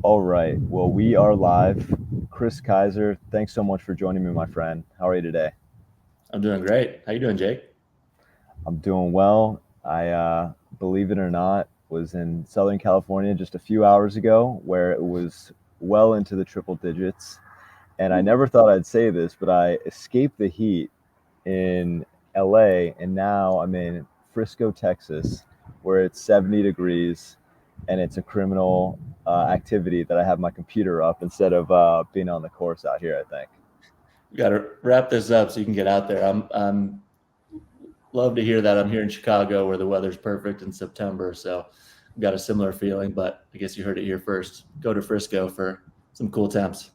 All right. Well, we are live. Chris Keiser, thanks so much for joining me, my friend. How are you today? I'm doing great. How you doing, Jake? I'm doing well. I believe it or not, was in Southern California just a few hours ago where it was well into the triple digits. And I never thought I'd say this, but I escaped the heat in LA, and now I'm in Frisco, Texas, where it's 70 degrees, and it's a criminal activity that I have my computer up instead of being on the course out here, I think. We got to wrap this up so you can get out there. I'm love to hear that. I'm here in Chicago where the weather's perfect in September, so I've got a similar feeling. But I guess you heard it here first. Go to Frisco for some cool temps.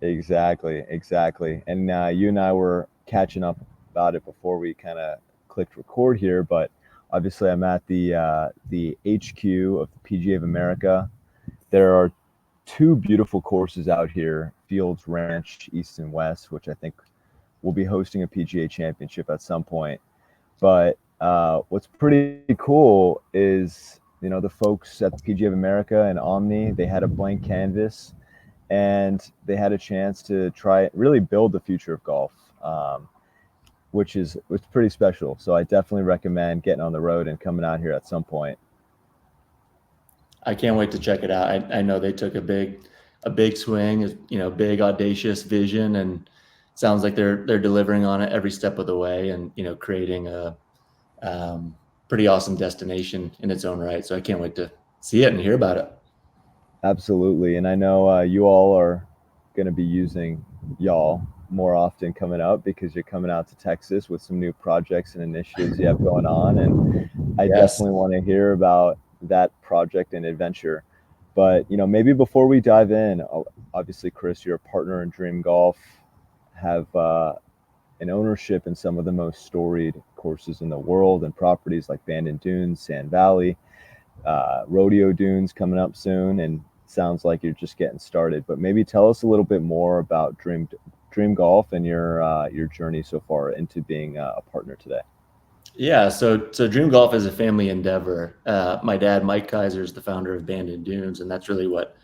Exactly, exactly. And you and I were catching up about it before we kind of clicked record here, but obviously I'm at the HQ of the PGA of America. There are two beautiful courses out here, Fields Ranch, East and West, which I think will be hosting a PGA championship at some point. But what's pretty cool is, the folks at the PGA of America and Omni, they had a blank canvas and they had a chance to try really build the future of golf, which is pretty special. So I definitely recommend getting on the road and coming out here at some point. I can't wait to check it out. I know they took a big swing, big audacious vision, and sounds like they're delivering on it every step of the way, and creating a um, pretty awesome destination in its own right. So I can't wait to see it and hear about it. Absolutely. And I know you all are going to be using y'all more often coming up because you're coming out to Texas with some new projects and initiatives you have going on. And I Yes. definitely want to hear about that project and adventure. But, maybe before we dive in, obviously, Chris, you're a partner in Dream Golf, have an ownership in some of the most storied courses in the world and properties like Bandon Dunes, Sand Valley, Rodeo Dunes coming up soon, and sounds like you're just getting started. But maybe tell us a little bit more about Dream Golf and your journey so far into being a partner today. Yeah, so Dream Golf is a family endeavor. My dad, Mike Keiser, is the founder of Bandon Dunes, and that's really what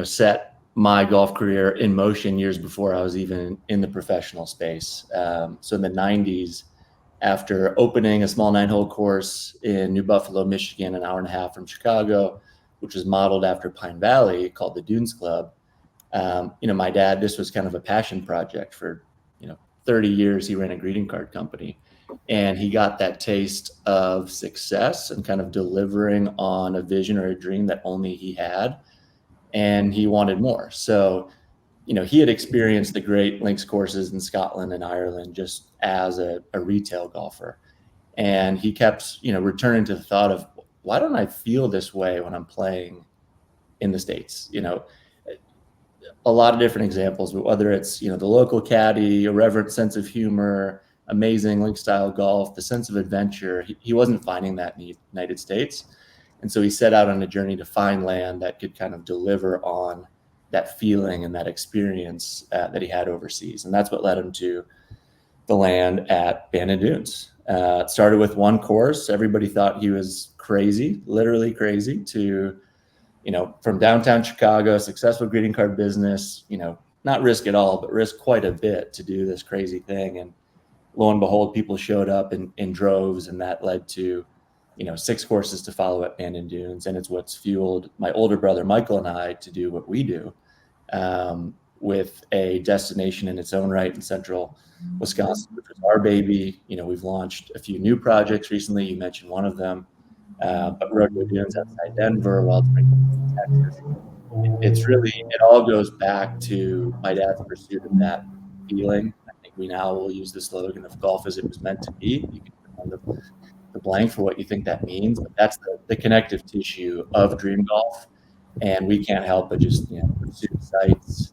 set my golf career in motion years before I was even in the professional space. So in the '90s, after opening a small 9-hole course in New Buffalo, Michigan, an hour and a half from Chicago, which was modeled after Pine Valley, called the Dunes Club. My dad, this was kind of a passion project for 30 years. He ran a greeting card company, and he got that taste of success and kind of delivering on a vision or a dream that only he had, and he wanted more. So he had experienced the great links courses in Scotland and Ireland just as a retail golfer, and he kept returning to the thought of, why don't I feel this way when I'm playing in the States? A lot of different examples, but whether it's the local caddy, a reverent sense of humor, amazing link style golf, the sense of adventure, he wasn't finding that in the United States. And so he set out on a journey to find land that could kind of deliver on that feeling and that experience that he had overseas. And that's what led him to the land at Bandon Dunes. It started with one course. Everybody thought he was crazy, literally crazy, to from downtown Chicago, successful greeting card business, not risk it all, but risk quite a bit to do this crazy thing. And lo and behold, people showed up in droves, and that led to, 6 courses to follow at Bandon Dunes. And it's what's fueled my older brother, Michael, and I to do what we do, with a destination in its own right in central Wisconsin, which is our baby. We've launched a few new projects recently. You mentioned one of them, but Rodeo Dunes outside Denver, Wild Spring, Texas. It's really, it all goes back to my dad's pursuit of that feeling. I think we now will use the slogan of golf as it was meant to be. You can put on the blank for what you think that means, but that's the connective tissue of Dream Golf. And we can't help but just pursue sites,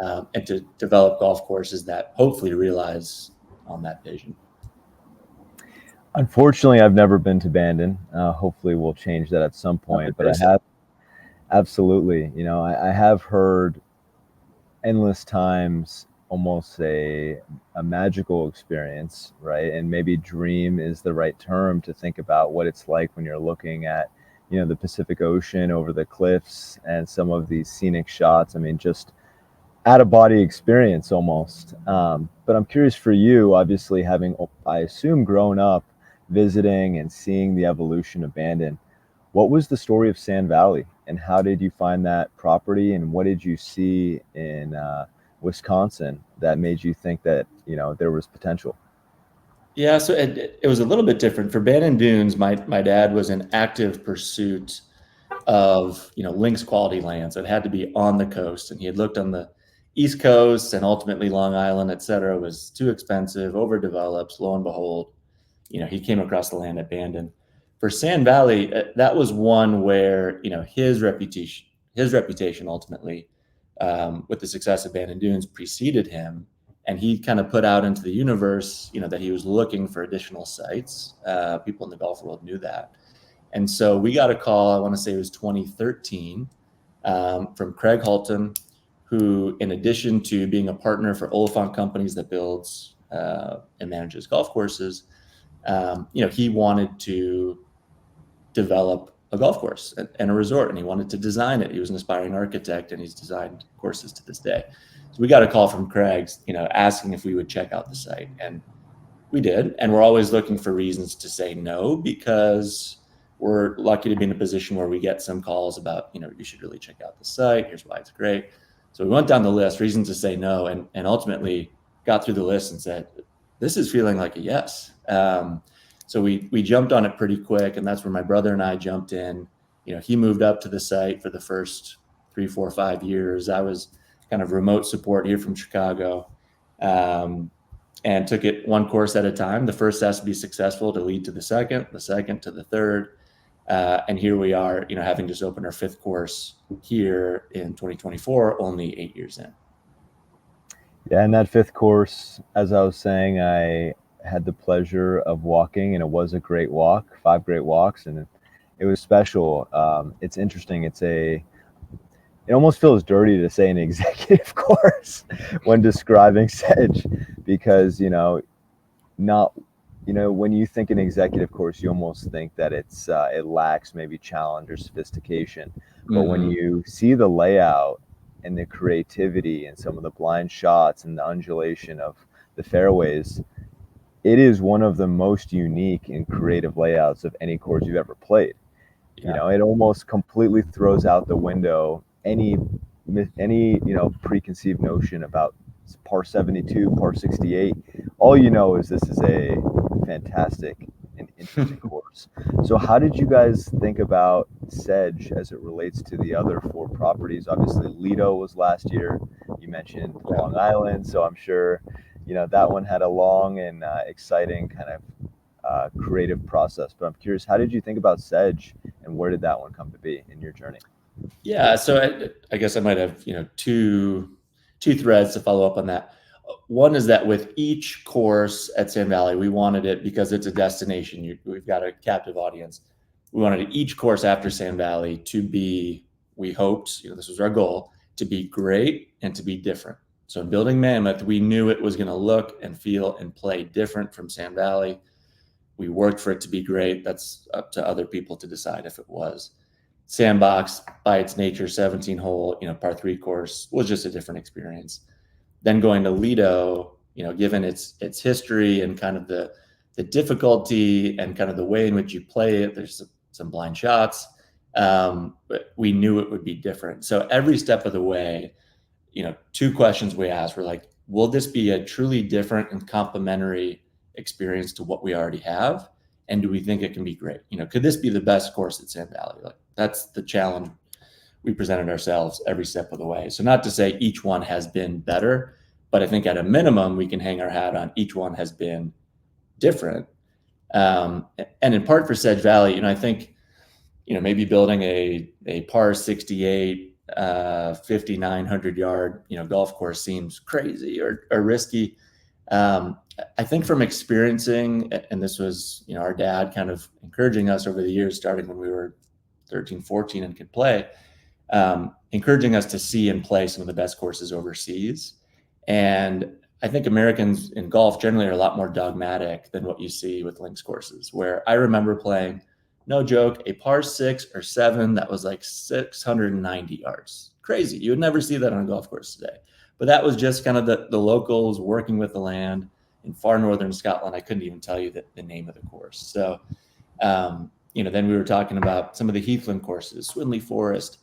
and to develop golf courses that hopefully realize on that vision. Unfortunately, I've never been to Bandon. Hopefully, we'll change that at some Another point. But I person. have absolutely, I have heard endless times almost a magical experience, right? And maybe dream is the right term to think about what it's like when you're looking at the Pacific Ocean over the cliffs and some of these scenic shots. I mean, just out of body experience almost. But I'm curious for you, obviously having, I assume, grown up visiting and seeing the evolution of Bandon. What was the story of Sand Valley, and how did you find that property, and what did you see in Wisconsin that made you think that there was potential? Yeah, so it was a little bit different for Bandon Dunes. My dad was in active pursuit of links quality lands that had to be on the coast, and he had looked on the East Coast, and ultimately Long Island, et cetera, was too expensive, overdeveloped. Lo and behold, he came across the land at Bandon. For Sand Valley, that was one where his reputation ultimately, with the success of Bandon Dunes, preceded him, and he kind of put out into the universe, that he was looking for additional sites. People in the golf world knew that, and so we got a call. I want to say it was 2013, from Craig Halton, who, in addition to being a partner for Oliphant Companies that builds and manages golf courses, he wanted to develop a golf course and a resort, and he wanted to design it. He was an aspiring architect, and he's designed courses to this day. So we got a call from Craig, asking if we would check out the site, and we did. And we're always looking for reasons to say no, because we're lucky to be in a position where we get some calls about, you should really check out the site. Here's why it's great. So we went down the list, reasons to say no, and ultimately got through the list and said, this is feeling like a yes. So we jumped on it pretty quick, and that's where my brother and I jumped in. He moved up to the site for the first 3, 4, 5 years. I was kind of remote support here from Chicago, and took it one course at a time. The first has to be successful to lead to the second to the third. And here we are, having just opened our 5th course here in 2024, only 8 years in. Yeah, and that 5th course, as I was saying, I had the pleasure of walking, and it was a great walk, 5 great walks, and it was special. It's interesting. It almost feels dirty to say an executive course when describing Sedge, because when you think an executive course, you almost think that it lacks maybe challenge or sophistication. But when you see the layout and the creativity and some of the blind shots and the undulation of the fairways, it is one of the most unique and creative layouts of any course you've ever played. Yeah. It almost completely throws out the window any preconceived notion about par 72, par 68. All is this is a fantastic and interesting course. So how did you guys think about Sedge as it relates to the other 4 properties? Obviously, Lido was last year. You mentioned Long Island, so I'm sure that one had a long and exciting kind of creative process. But I'm curious, how did you think about Sedge, and where did that one come to be in your journey? Yeah, so I guess I might have two threads to follow up on that. One is that with each course at Sand Valley, we wanted it, because it's a destination. We've got a captive audience. We wanted each course after Sand Valley to be, we hoped, this was our goal, to be great and to be different. So in building Mammoth, we knew it was going to look and feel and play different from Sand Valley. We worked for it to be great. That's up to other people to decide if it was. Sandbox, by its nature, 17-hole, par 3 course, was just a different experience. Then going to Lido, given its history and kind of the difficulty and kind of the way in which you play it, there's some blind shots, but we knew it would be different. So every step of the way, 2 questions we asked were like, will this be a truly different and complementary experience to what we already have? And do we think it can be great? Could this be the best course at Sand Valley? Like, that's the challenge we presented ourselves every step of the way. So not to say each one has been better, but I think at a minimum, we can hang our hat on each one has been different. And in part for Sedge Valley, I think, maybe building a par 68, 5,900 yard, golf course seems crazy or risky. I think from experiencing, and this was, our dad kind of encouraging us over the years, starting when we were 13, 14 and could play, encouraging us to see and play some of the best courses overseas. And I think Americans in golf generally are a lot more dogmatic than what you see with links courses, where I remember playing no joke, a par 6 or 7 that was like 690 yards. Crazy. You would never see that on a golf course today. But that was just kind of the locals working with the land in far northern Scotland. I couldn't even tell you the name of the course. So, then we were talking about some of the heathland courses, Swinley Forest.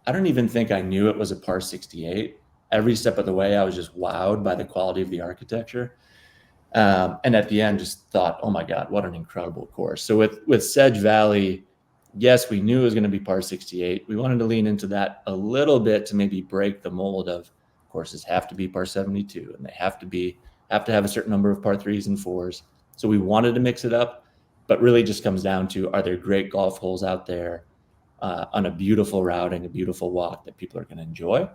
I don't even think I knew it was a par 68. Every step of the way, I was just wowed by the quality of the architecture. And at the end, just thought, oh my God, what an incredible course. So with Sedge Valley, yes, we knew it was going to be par 68. We wanted to lean into that a little bit to maybe break the mold of courses have to be par 72, and they have to have a certain number of par 3s and 4s. So we wanted to mix it up, but really just comes down to, are there great golf holes out there on a beautiful routing, a beautiful walk that people are going to enjoy?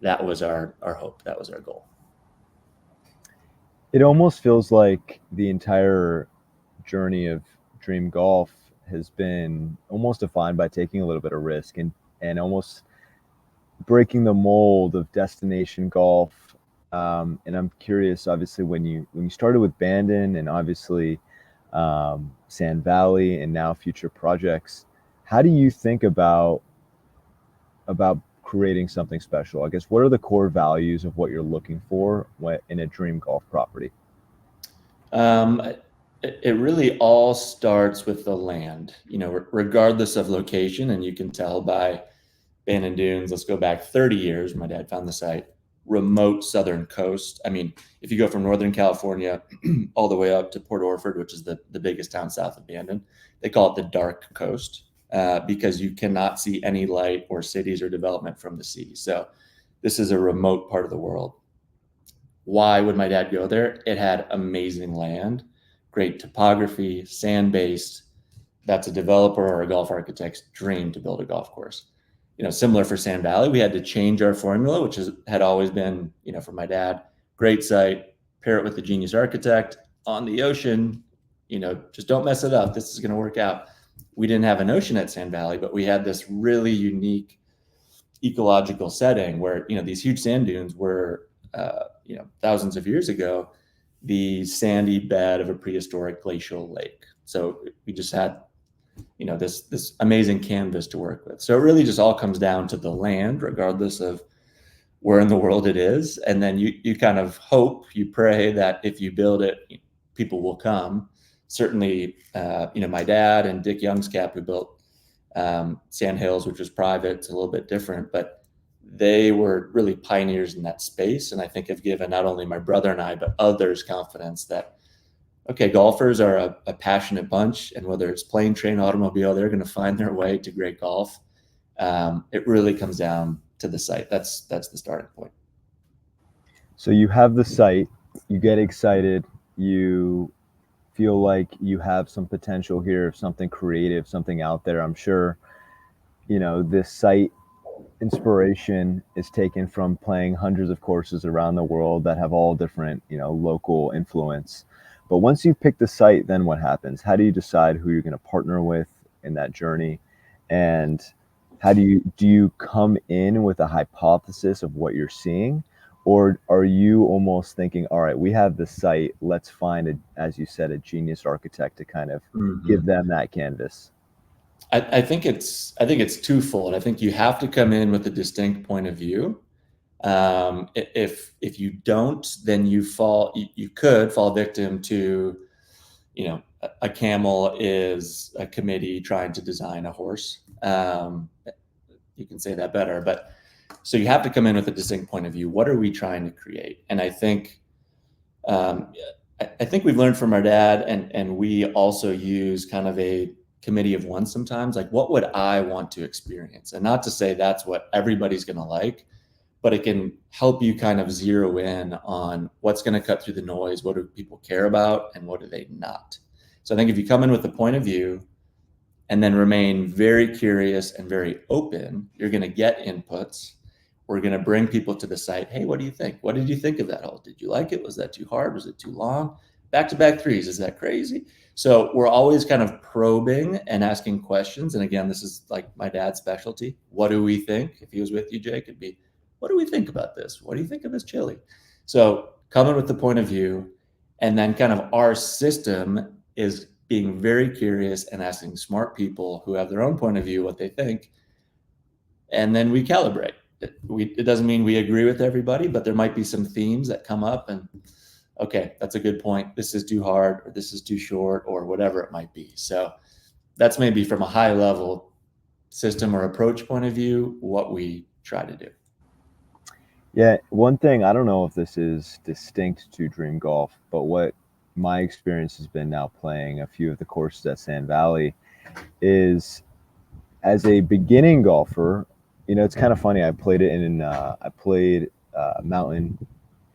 That was our hope. That was our goal. It almost feels like the entire journey of Dream Golf has been almost defined by taking a little bit of risk and almost breaking the mold of destination golf. And I'm curious, obviously, when you started with Bandon and obviously Sand Valley and now future projects, how do you think about creating something special? I guess, what are the core values of what you're looking for in a dream golf property? It really all starts with the land, regardless of location. And you can tell by Bandon Dunes, let's go back 30 years. My dad found the site, remote southern coast. I mean, if you go from Northern California all the way up to Port Orford, which is the biggest town south of Bandon, they call it the dark coast because you cannot see any light or cities or development from the sea. So this is a remote part of the world. Why would my dad go there? It had amazing land, great topography, sand-based. That's a developer or a golf architect's dream to build a golf course. Similar for Sand Valley, we had to change our formula, which had always been, for my dad, great site, pair it with the genius architect on the ocean, just don't mess it up. This is going to work out. We didn't have an ocean at Sand Valley, but we had this really unique ecological setting where, these huge sand dunes were, thousands of years ago, the sandy bed of a prehistoric glacial lake. So we just had this amazing canvas to work with. So it really just all comes down to the land, regardless of where in the world it is. And then you kind of hope, you pray that if you build it, people will come. Certainly, my dad and Dick Youngscap, who built Sand Hills, which was private, it's a little bit different, but they were really pioneers in that space. And I think have given not only my brother and I, but others confidence that, okay, golfers are a passionate bunch, and whether it's plane, train, automobile, they're going to find their way to great golf. It really comes down to the site. That's the starting point. So you have the site, you get excited, you feel like you have some potential here, something creative, something out there. I'm sure, this site inspiration is taken from playing hundreds of courses around the world that have all different, local influence. But once you pick the site, then what happens? How do you decide who you're going to partner with in that journey? And how do you come in with a hypothesis of what you're seeing? Or are you almost thinking, all right, we have this site, let's find, as you said, a genius architect to kind of give them that canvas? I think it's twofold. I think you have to come in with a distinct point of view. If you don't, then you could fall victim to, a camel is a committee trying to design a horse. You can say that better, but so you have to come in with a distinct point of view. What are we trying to create? And I think we've learned from our dad, and we also use kind of a committee of one sometimes, like, what would I want to experience? And not to say that's what everybody's going to like, but it can help you kind of zero in on what's going to cut through the noise. What do people care about and what do they not? So I think if you come in with a point of view and then remain very curious and very open, you're going to get inputs. We're going to bring people to the site. Hey, what do you think? What did you think of that hole? Did you like it? Was that too hard? Was it too long? Back-to-back threes, is that crazy? So we're always kind of probing and asking questions. And again, this is like my dad's specialty. What do we think? If he was with you, Jake, it'd be, what do we think about this? What do you think of this chili? So coming with the point of view, and then kind of our system is being very curious and asking smart people who have their own point of view what they think, and then we calibrate. It doesn't mean we agree with everybody, but there might be some themes that come up, and okay, that's a good point. This is too hard, or this is too short, or whatever it might be. So that's maybe from a high level system or approach point of view, what we try to do. Yeah, one thing, I don't know if this is distinct to Dream Golf, but what my experience has been now playing a few of the courses at Sand Valley is, as a beginning golfer, it's kind of funny. I played it in I played Mountain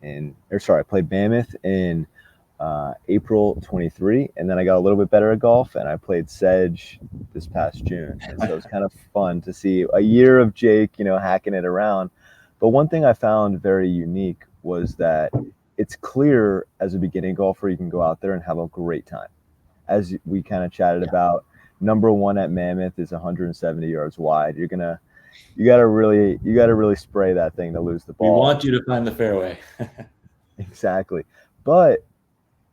I played Mammoth in April 23, and then I got a little bit better at golf, and I played Sedge this past June. And so it's kind of fun to see a year of Jake, hacking it around. But one thing I found very unique was that it's clear as a beginning golfer, you can go out there and have a great time. As we kind of chatted about, number one at Mammoth is 170 yards wide. You gotta really spray that thing to lose the ball. We want you to find the fairway. Exactly. But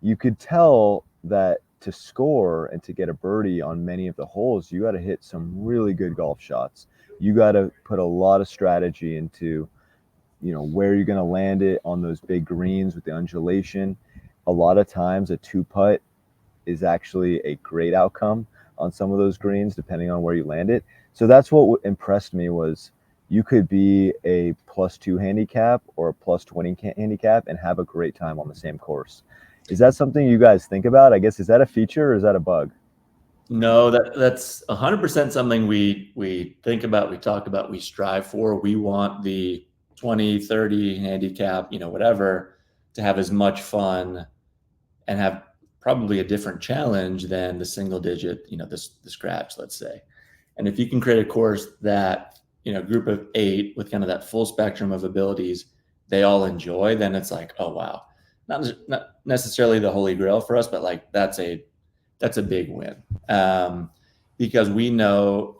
you could tell that to score and to get a birdie on many of the holes, you got to hit some really good golf shots. You got to put a lot of strategy into, where you're going to land it on those big greens with the undulation. A lot of times a two putt is actually a great outcome on some of those greens, depending on where you land it. So that's what impressed me, was you could be a +2 handicap or a +20 handicap and have a great time on the same course. Is that something you guys think about? I guess, is that a feature or is that a bug? No, that's 100% something we think about, we talk about, we strive for. We want the 20, 30 handicap, whatever, to have as much fun and have probably a different challenge than the single digit, the scratch, let's say. And if you can create a course that, group of 8 with kind of that full spectrum of abilities, they all enjoy, then it's like, oh, wow. Not necessarily the holy grail for us, but like that's a big win, because we know,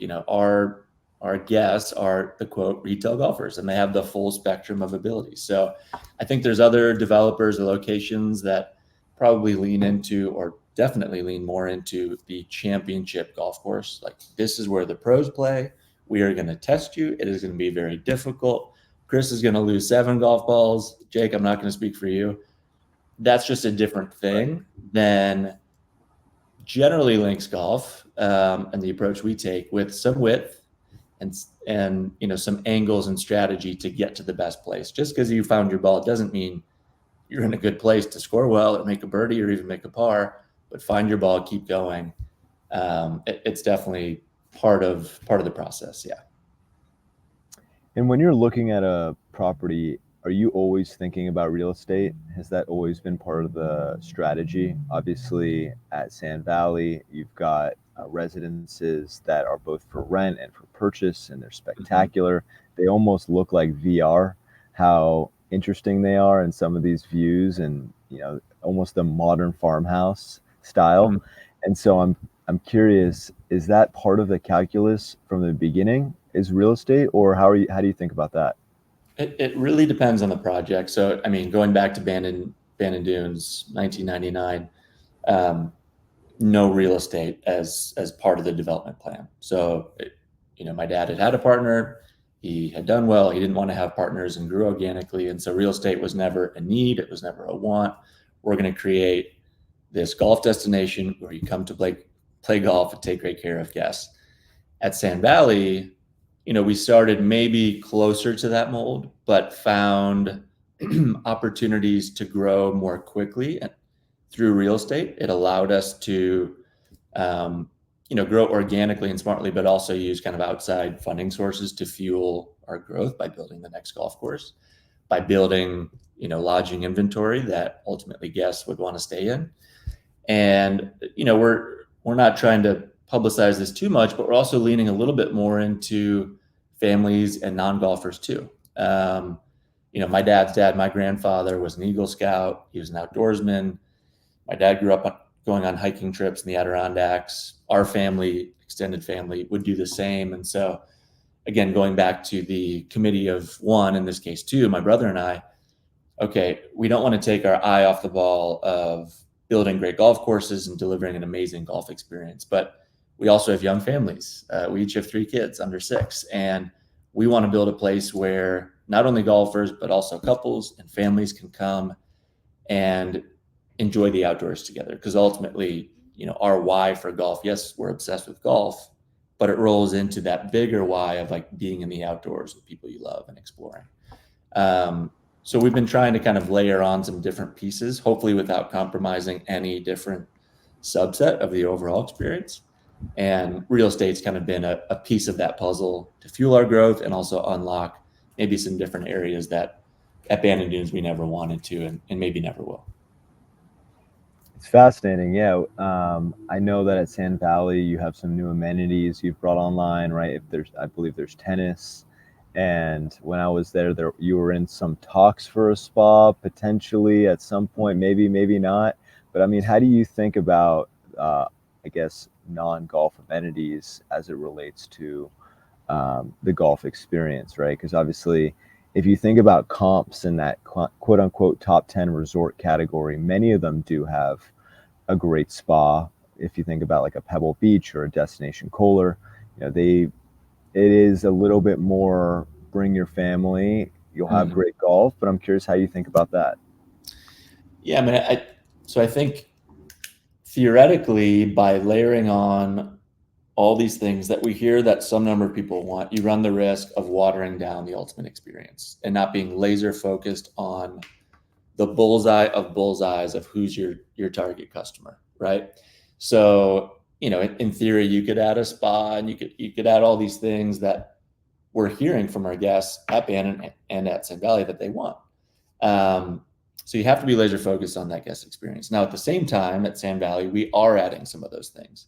our guests are the quote retail golfers, and they have the full spectrum of abilities. So I think there's other developers or locations that probably lean into, or definitely lean more into, the championship golf course. Like, this is where the pros play. We are going to test you. It is going to be very difficult. Chris is going to lose 7 golf balls. Jake, I'm not going to speak for you. That's just a different thing than generally links golf, and the approach we take, with some width and some angles and strategy to get to the best place. Just because you found your ball doesn't mean you're in a good place to score well or make a birdie or even make a par. But find your ball, keep going. It's definitely part of the process. Yeah. And when you're looking at a property, are you always thinking about real estate? Has that always been part of the strategy? Obviously, at Sand Valley, you've got residences that are both for rent and for purchase, and they're spectacular. Mm-hmm. They almost look like VR, how interesting they are, and some of these views, and almost a modern farmhouse style. Mm-hmm. And so I'm curious, is that part of the calculus from the beginning, is real estate, or how do you think about that? It really depends on the project. So, I mean, going back to Bandon Dunes, 1999, no real estate as part of the development plan. So, my dad had a partner. He had done well. He didn't want to have partners and grew organically. And so real estate was never a need. It was never a want. We're going to create this golf destination where you come to play golf and take great care of guests. At Sand Valley, we started maybe closer to that mold, but found opportunities to grow more quickly through real estate. It allowed us to, grow organically and smartly, but also use kind of outside funding sources to fuel our growth by building the next golf course, by building, lodging inventory that ultimately guests would want to stay in. And, we're not trying to publicize this too much, but we're also leaning a little bit more into families and non-golfers too. My dad's dad, my grandfather, was an Eagle Scout. He was an outdoorsman. My dad grew up going on hiking trips in the Adirondacks. Our family, extended family, would do the same. And so, again, going back to the committee of one, in this case two, my brother and I, okay, we don't want to take our eye off the ball of building great golf courses and delivering an amazing golf experience. But we also have young families. We each have 3 kids under 6, and we want to build a place where not only golfers, but also couples and families can come and enjoy the outdoors together. Because ultimately, our why for golf, yes, we're obsessed with golf, but it rolls into that bigger why of like being in the outdoors with people you love and exploring. So we've been trying to kind of layer on some different pieces, hopefully without compromising any different subset of the overall experience. And real estate's kind of been a piece of that puzzle to fuel our growth and also unlock maybe some different areas that at Bandon Dunes we never wanted to and maybe never will. It's fascinating. Yeah. I know that at Sand Valley, you have some new amenities you've brought online, right? I believe there's tennis. And when I was there, you were in some talks for a spa potentially at some point, maybe not. But I mean, how do you think about, I guess, non-golf amenities as it relates to the golf experience, right? Because obviously, if you think about comps in that quote unquote top 10 resort category, many of them do have a great spa. If you think about like a Pebble Beach or a Destination Kohler, it is a little bit more bring your family, you'll have great golf, but I'm curious how you think about that. Yeah, I mean, I think theoretically by layering on all these things that we hear that some number of people want, you run the risk of watering down the ultimate experience and not being laser focused on the bullseye of bullseyes of who's your target customer, right? So, in theory, you could add a spa and you could add all these things that we're hearing from our guests at Bandon and at Sand Valley that they want. So you have to be laser focused on that guest experience. Now, at the same time, at Sand Valley, we are adding some of those things.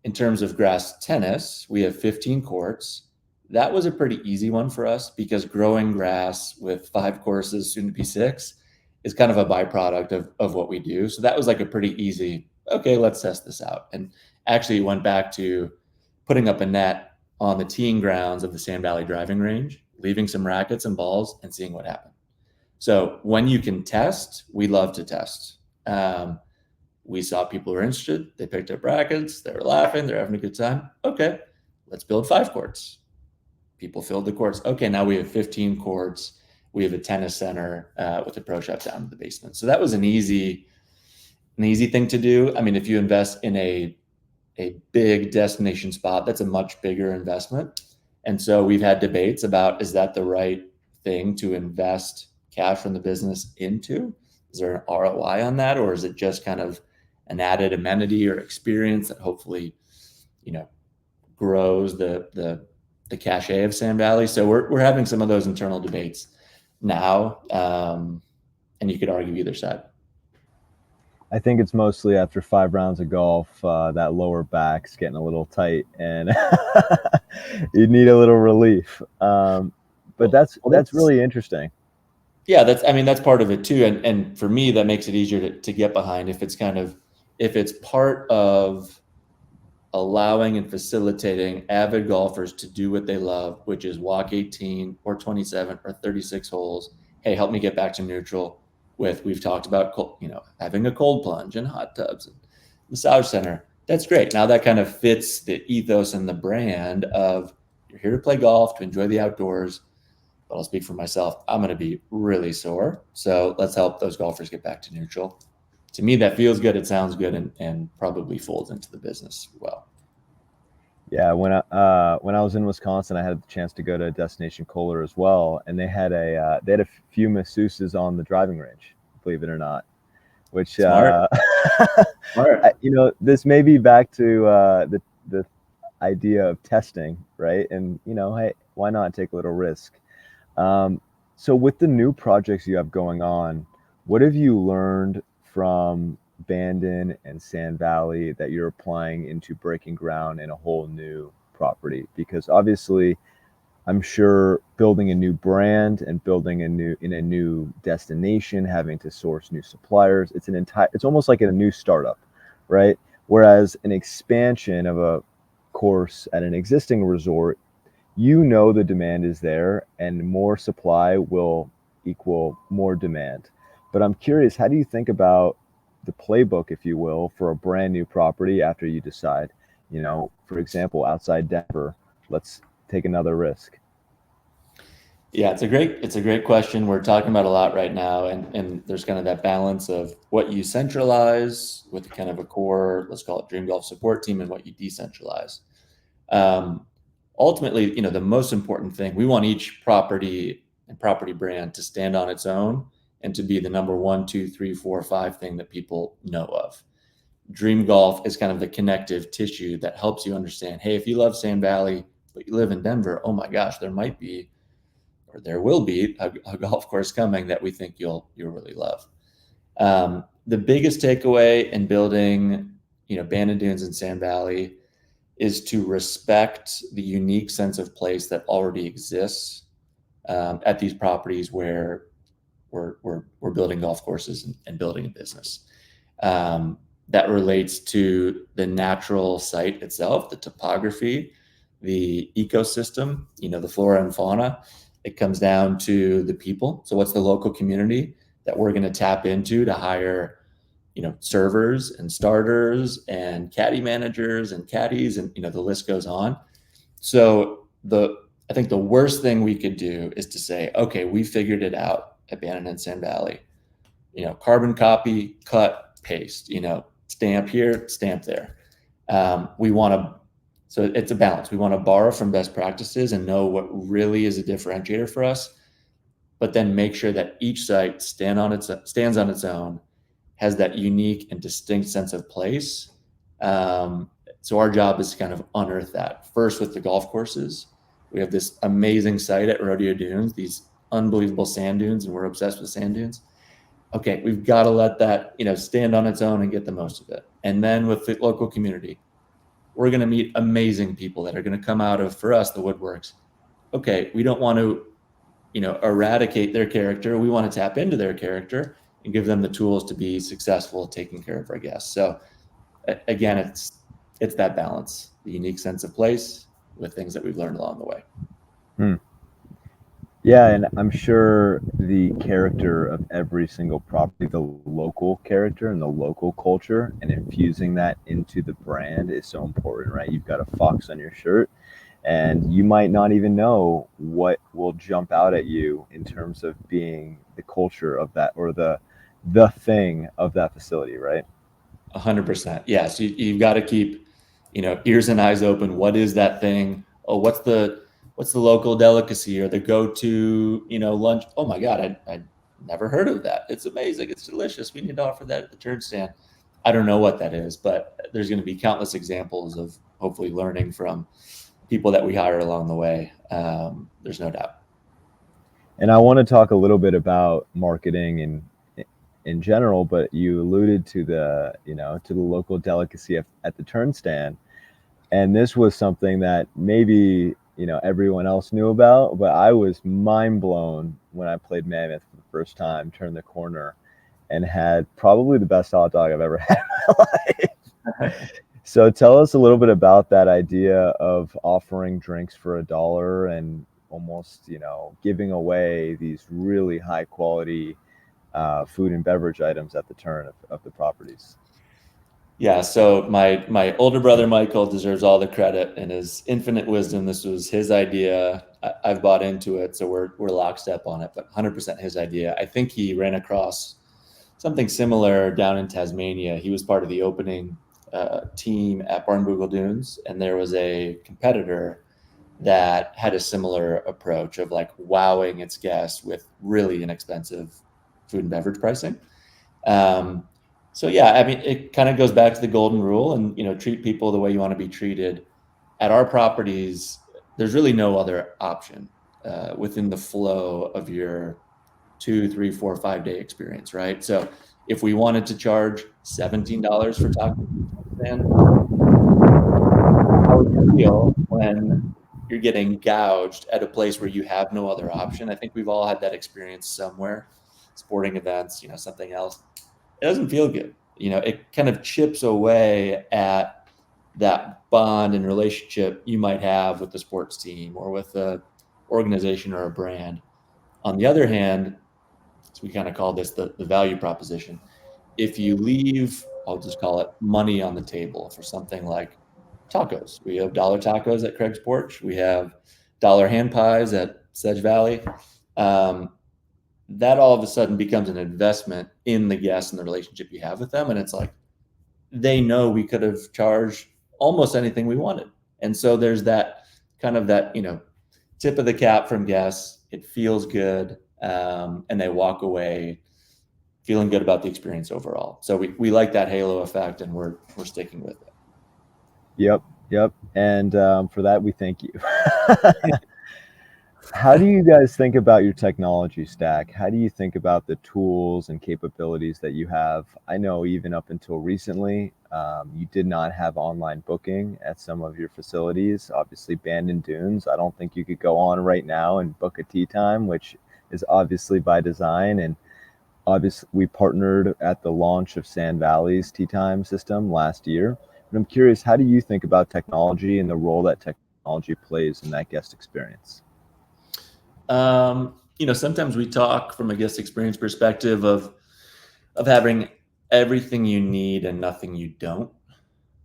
In terms of grass tennis, we have 15 courts. That was a pretty easy one for us because growing grass with 5 courses, soon to be 6, is kind of a byproduct of what we do. So that was like a pretty easy, okay, let's test this out. And actually went back to putting up a net on the teeing grounds of the Sand Valley driving range, leaving some rackets and balls and seeing what happened. So when you can test, we love to test. We saw people were interested. They picked up rackets. They were laughing. They're having a good time. Okay, let's build 5 courts. People filled the courts. Okay, now we have 15 courts. We have a tennis center with a pro shop down in the basement. So that was an easy thing to do. I mean, if you invest in a big destination spot, that's a much bigger investment. And so we've had debates about, is that the right thing to invest cash from the business into? Is there an ROI on that? Or is it just kind of an added amenity or experience that hopefully, grows the cachet of Sand Valley? So we're having some of those internal debates now. And you could argue either side. I think it's mostly after 5 rounds of golf, that lower back's getting a little tight and you need a little relief. But that's really interesting. Yeah, that's part of it too. And for me, that makes it easier to get behind if it's part of allowing and facilitating avid golfers to do what they love, which is walk 18 or 27 or 36 holes. Hey, help me get back to neutral we've talked about, having a cold plunge and hot tubs and massage center. That's great. Now that kind of fits the ethos and the brand of you're here to play golf, to enjoy the outdoors. But I'll speak for myself. I'm going to be really sore. So let's help those golfers get back to neutral. To me, that feels good. It sounds good and probably folds into the business well. Yeah, when I was in Wisconsin, I had the chance to go to Destination Kohler as well, and they had a few masseuses on the driving range, believe it or not. Which Smart. this may be back to the idea of testing, right? And hey, why not take a little risk? So with the new projects you have going on, what have you learned from Bandon and Sand Valley that you're applying into breaking ground in a whole new property? Because obviously, I'm sure building a new brand and building in a new destination, having to source new suppliers, it's almost like a new startup, right? Whereas an expansion of a course at an existing resort, the demand is there and more supply will equal more demand. But I'm curious, how do you think about the playbook, if you will, for a brand new property after you decide, for example, outside Denver, let's take another risk? Yeah, it's a great question. We're talking about a lot right now, and there's kind of that balance of what you centralize with kind of a core, let's call it Dream Golf support team, and what you decentralize. Um, Ultimately, the most important thing, we want each property and property brand to stand on its own and to be the number one, two, three, four, five thing that people know of. Dream Golf is kind of the connective tissue that helps you understand, hey, if you love Sand Valley, but you live in Denver, oh my gosh, there might be, or there will be a golf course coming that we think you'll really love. The biggest takeaway in building, Bandon Dunes and Sand Valley is to respect the unique sense of place that already exists at these properties where we're building golf courses and building a business. That relates to the natural site itself, the topography, the ecosystem, the flora and fauna. It comes down to the people. So what's the local community that we're going to tap into to hire, servers and starters and caddy managers and caddies, and the list goes on. So I think the worst thing we could do is to say, okay, we figured it out at Bandon and Sand Valley. Carbon copy, cut, paste. Stamp here, stamp there. So it's a balance. We want to borrow from best practices and know what really is a differentiator for us, but then make sure that each site stands on its own, has that unique and distinct sense of place. So our job is to kind of unearth that first with the golf courses. We have this amazing site at Rodeo Dunes, these unbelievable sand dunes, and we're obsessed with sand dunes. Okay, we've got to let that, stand on its own and get the most of it. And then with the local community, we're going to meet amazing people that are going to come out of, for us, the woodworks. Okay, we don't want to, eradicate their character. We want to tap into their character and give them the tools to be successful taking care of our guests. So again, it's that balance, the unique sense of place with things that we've learned along the way. Yeah, and I'm sure the character of every single property, the local character and the local culture, and infusing that into the brand is so important, right? You've got a fox on your shirt, and you might not even know what will jump out at you in terms of being the culture of that, or the thing of that facility, right? 100%. Yeah. So you've got to keep, ears and eyes open. What is that thing? Oh, what's the local delicacy or the go-to, lunch? Oh my God, I never heard of that. It's amazing. It's delicious. We need to offer that at the turn stand. I don't know what that is, but there's going to be countless examples of hopefully learning from people that we hire along the way. There's no doubt. And I want to talk a little bit about marketing and in general, but you alluded to the local delicacy at the turn stand, and this was something that maybe everyone else knew about, but I was mind blown when I played Mammoth for the first time, turned the corner, and had probably the best hot dog I've ever had in my life. So tell us a little bit about that idea of offering drinks for $1 and almost giving away these really high quality food and beverage items at the turn of the properties. Yeah, so my older brother Michael deserves all the credit. In his infinite wisdom, this was his idea. I've bought into it, so we're lockstep on it. But 100% his idea. I think he ran across something similar down in Tasmania. He was part of the opening team at Bandon Dunes, and there was a competitor that had a similar approach of like wowing its guests with really inexpensive food and beverage pricing. So yeah, I mean, it kind of goes back to the golden rule, and treat people the way you want to be treated. At our properties, there's really no other option within the flow of your 2, 3, 4, 5 day experience, right? So if we wanted to charge $17 for taco stand, how would you feel when you're getting gouged at a place where you have no other option? I think we've all had that experience somewhere, sporting events, something else. It doesn't feel good. It kind of chips away at that bond and relationship you might have with the sports team or with a organization or a brand. On the other hand, so we kind of call this the value proposition. if you leave, I'll just call it money on the table for something like tacos. We have dollar tacos at Craig's Porch. We have dollar hand pies at Sedge Valley. Um, that all of a sudden becomes an investment in the guests and the relationship you have with them. And it's like, they know we could have charged almost anything we wanted. And so there's that kind of that, tip of the cap from guests. It feels good. And they walk away feeling good about the experience overall. So we like that halo effect, and we're sticking with it. Yep. And for that, we thank you. How do you guys think about your technology stack? How do you think about the tools and capabilities that you have? I know even up until recently, you did not have online booking at some of your facilities. Obviously, Bandon Dunes, I don't think you could go on right now and book a tea time, which is obviously by design. And obviously, we partnered at the launch of Sand Valley's tea time system last year. And I'm curious, how do you think about technology and the role that technology plays in that guest experience? Sometimes we talk from a guest experience perspective of having everything you need and nothing you don't.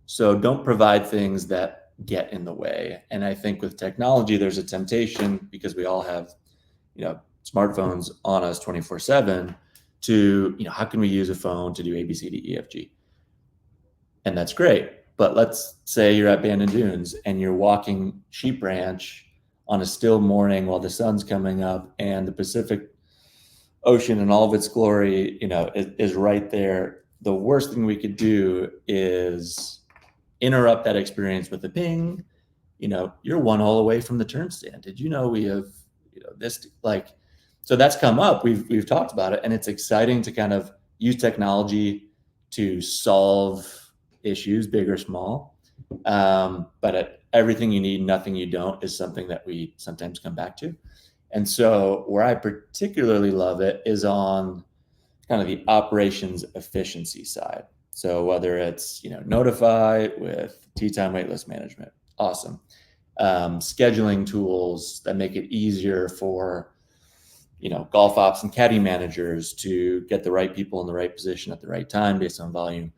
So don't provide things that get in the way. And I think with technology, there's a temptation, because we all have, smartphones on us 24/7, to, how can we use a phone to do A, B, C, D, E, F, G? And that's great. But let's say you're at Bandon Dunes and you're walking Sheep Ranch on a still morning while the sun's coming up and the Pacific Ocean in all of its glory, is right there. The worst thing we could do is interrupt that experience with a ping. You're one hole away from the turn stand. Did you know we have, this, like, so that's come up. We've talked about it, and it's exciting to kind of use technology to solve issues, big or small. But everything you need, nothing you don't, is something that we sometimes come back to. And so where I particularly love it is on kind of the operations efficiency side. So whether it's, Noteefy with tea time waitlist management, awesome. Scheduling tools that make it easier for, golf ops and caddy managers to get the right people in the right position at the right time based on volume.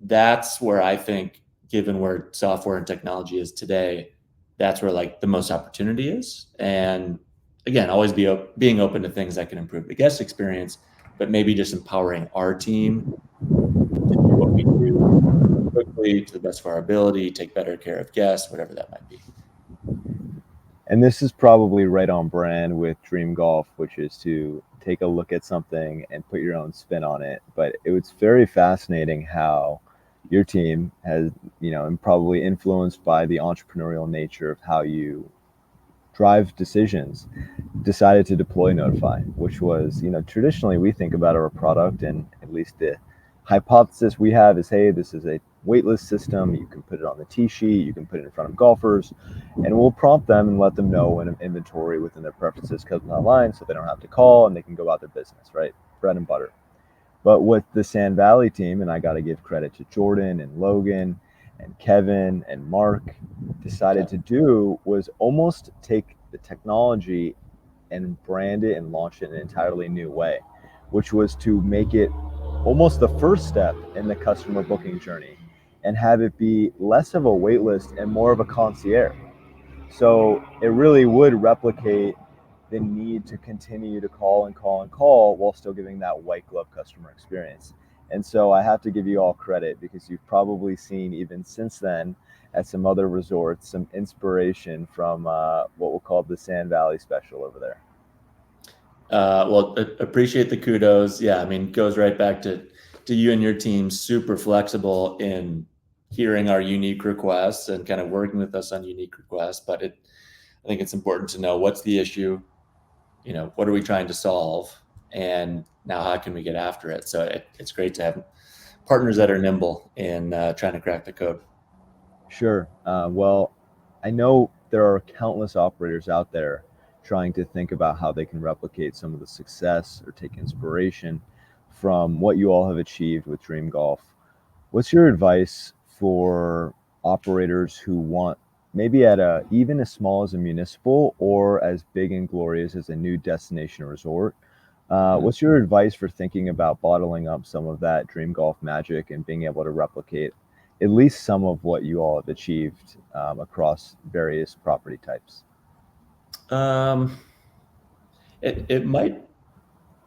That's where I think, given where software and technology is today, that's where like the most opportunity is. And again, always being open to things that can improve the guest experience, but maybe just empowering our team to do what we do quickly to the best of our ability, take better care of guests, whatever that might be. And this is probably right on brand with Dream Golf, which is to take a look at something and put your own spin on it. But it was very fascinating how your team has, and probably influenced by the entrepreneurial nature of how you drive decisions, decided to deploy Noteefy, which was, traditionally we think about our product, and at least the hypothesis we have is, hey, this is a waitlist system. You can put it on the tee sheet, you can put it in front of golfers, and we'll prompt them and let them know when an inventory within their preferences comes online, so they don't have to call and they can go about their business, right? Bread and butter. But with the Sand Valley team, and I got to give credit to Jordan and Logan and Kevin and Mark, decided to do was almost take the technology and brand it and launch it in an entirely new way, which was to make it almost the first step in the customer booking journey and have it be less of a wait list and more of a concierge. So it really would replicate the need to continue to call and call and call while still giving that white glove customer experience. And so I have to give you all credit, because you've probably seen even since then at some other resorts some inspiration from what we'll call the Sand Valley special over there. Well, appreciate the kudos. Yeah, I mean, goes right back to you and your team, super flexible in hearing our unique requests and kind of working with us on unique requests. But I think it's important to know what's the issue, what are we trying to solve, and now how can we get after it. So it's great to have partners that are nimble in trying to crack the code. Sure. Well, I know there are countless operators out there trying to think about how they can replicate some of the success or take inspiration from what you all have achieved with Dream Golf. What's your advice for operators who want, maybe at even as small as a municipal or as big and glorious as a new destination resort, What's your advice for thinking about bottling up some of that dream golf magic and being able to replicate at least some of what you all have achieved across various property types? Um, it might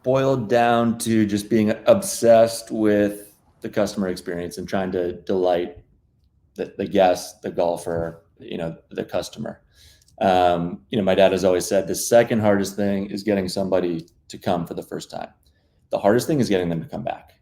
boil down to just being obsessed with the customer experience and trying to delight the guest, the golfer, the customer. My dad has always said the second hardest thing is getting somebody to come for the first time. The hardest thing is getting them to come back.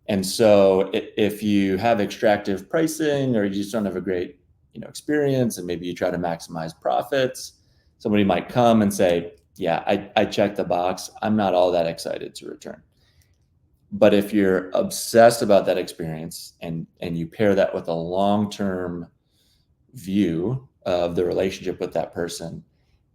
And so if you have extractive pricing or you just don't have a great, experience, and maybe you try to maximize profits, somebody might come and say, yeah, I checked the box. I'm not all that excited to return. But if you're obsessed about that experience and you pair that with a long-term view of the relationship with that person,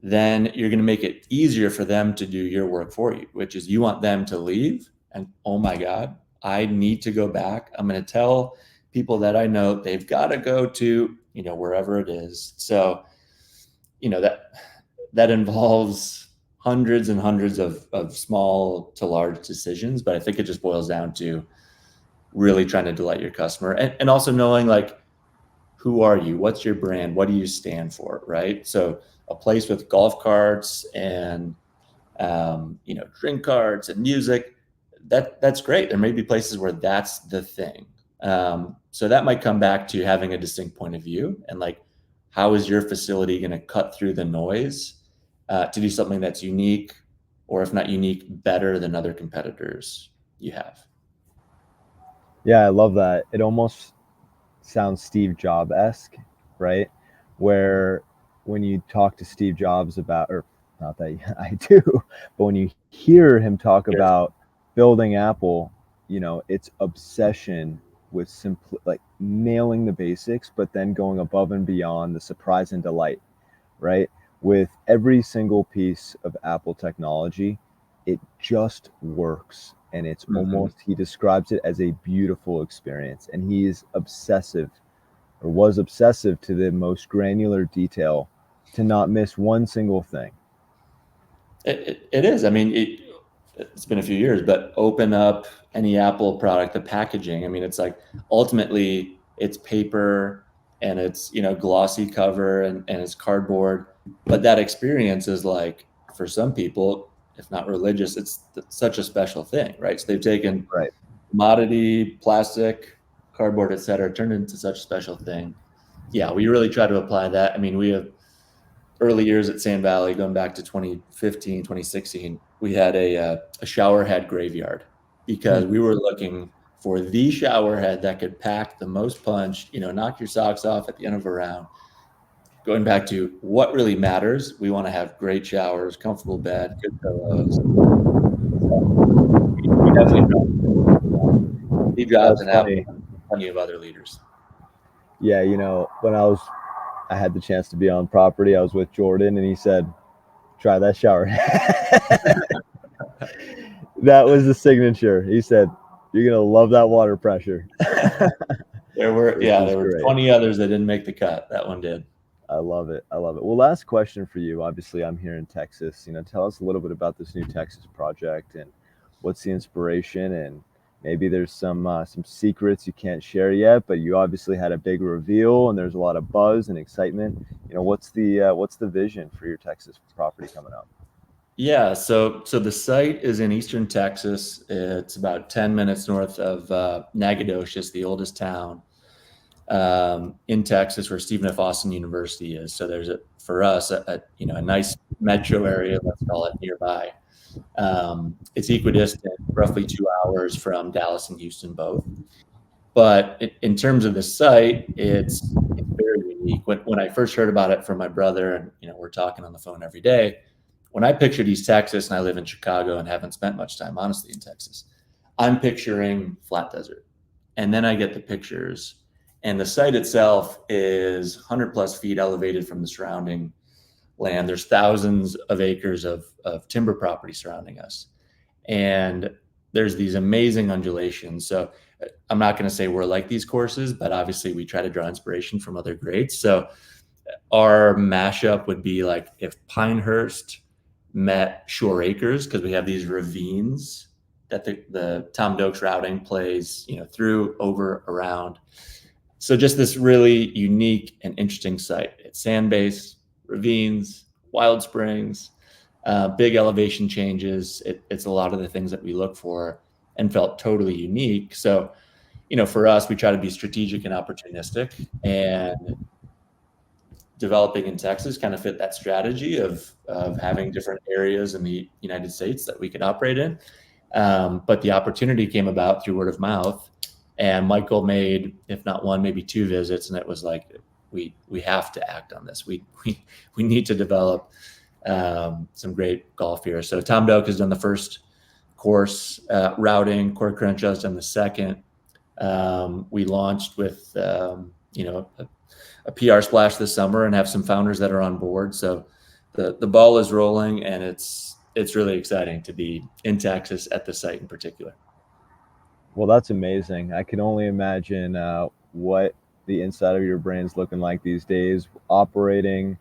then you're going to make it easier for them to do your work for you, which is you want them to leave and, oh my God, I need to go back. I'm going to tell people that I know they've got to go to, wherever it is. So, that involves hundreds and hundreds of small to large decisions, but I think it just boils down to really trying to delight your customer and also knowing, like, who are you? What's your brand? What do you stand for? Right. So a place with golf carts and, drink carts and music, that's great. There may be places where that's the thing. So that might come back to having a distinct point of view and, like, how is your facility going to cut through the noise to do something that's unique, or if not unique, better than other competitors you have. Yeah, I love that. It almost sounds Steve Jobs-esque, right? Where when you talk to Steve Jobs about, or not that I do, but when you hear him talk about building Apple, it's obsession with like nailing the basics, but then going above and beyond the surprise and delight, right? With every single piece of Apple technology, it just works. And it's almost, he describes it as a beautiful experience. And he is obsessive, or was obsessive, to the most granular detail to not miss one single thing. It is. I mean, it's been a few years, but open up any Apple product, the packaging. I mean, it's like ultimately it's paper and it's, glossy cover and it's cardboard. But that experience is, like, for some people, if not religious, it's such a special thing, right? So they've taken commodity, plastic, cardboard, et cetera, turned into such a special thing. Yeah, we really try to apply that. I mean, we have early years at Sand Valley, going back to 2015, 2016, we had a shower head graveyard because we were looking for the shower head that could pack the most punch, knock your socks off at the end of a round. Going back to what really matters, we want to have great showers, comfortable bed, good pillows. We definitely don't. Steve Jobs and Apple, plenty of other leaders. Yeah, when I had the chance to be on property, I was with Jordan, and he said, "Try that shower." That was the signature. He said, "You're gonna love that water pressure." There were 20 others that didn't make the cut. That one did. I love it. Well, last question for you. Obviously, I'm here in Texas. Tell us a little bit about this new Texas project and what's the inspiration, and maybe there's some secrets you can't share yet, but you obviously had a big reveal and there's a lot of buzz and excitement. What's the vision for your Texas property coming up? Yeah, so the site is in eastern Texas. It's about 10 minutes north of Nacogdoches, the oldest town in Texas, where Stephen F. Austin University is. So there's for us a nice metro area, let's call it, nearby. It's equidistant, roughly 2 hours from Dallas and Houston both. But in terms of the site, it's very unique. When I first heard about it from my brother, and we're talking on the phone every day, when I pictured East Texas, and I live in Chicago and haven't spent much time, honestly, in Texas, I'm picturing flat desert. And then I get the pictures, and the site itself is 100 plus feet elevated from the surrounding land. There's thousands of acres of timber property surrounding us. And there's these amazing undulations. So I'm not going to say we're like these courses, but obviously we try to draw inspiration from other greats. So our mashup would be like if Pinehurst met Shore Acres because we have these ravines that the Tom Doak's routing plays, through, over, around. So just this really unique and interesting site. It's sand-based, ravines, wild springs, big elevation changes. It's a lot of the things that we look for and felt totally unique. So, for us, we try to be strategic and opportunistic, and developing in Texas kind of fit that strategy of having different areas in the United States that we could operate in. But the opportunity came about through word of mouth, and Michael made, if not one, maybe two visits, and it was like, we have to act on this. We need to develop some great golf here. So Tom Doak has done the first course routing. Corey Crenshaw has done the second. We launched with a PR splash this summer and have some founders that are on board. So the ball is rolling, and it's really exciting to be in Texas at the site in particular. Well, that's amazing. I can only imagine what the inside of your brain's looking like these days, operating,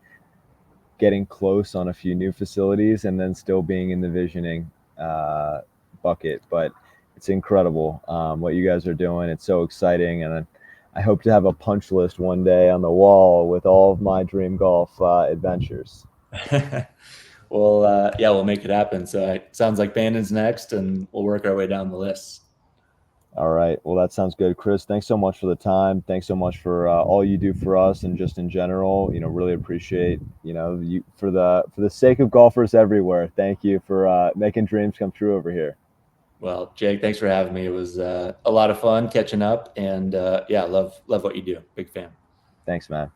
getting close on a few new facilities, and then still being in the visioning bucket. But it's incredible what you guys are doing. It's so exciting, and I hope to have a punch list one day on the wall with all of my dream golf adventures. Well, yeah, we'll make it happen. So it sounds like Bandon's next, and we'll work our way down the list. All right. Well, that sounds good. Chris, thanks so much for the time. Thanks so much for all you do for us and just in general. Really appreciate, you for the sake of golfers everywhere. Thank you for making dreams come true over here. Well, Jake, thanks for having me. It was a lot of fun catching up, and yeah, love what you do. Big fan. Thanks, man.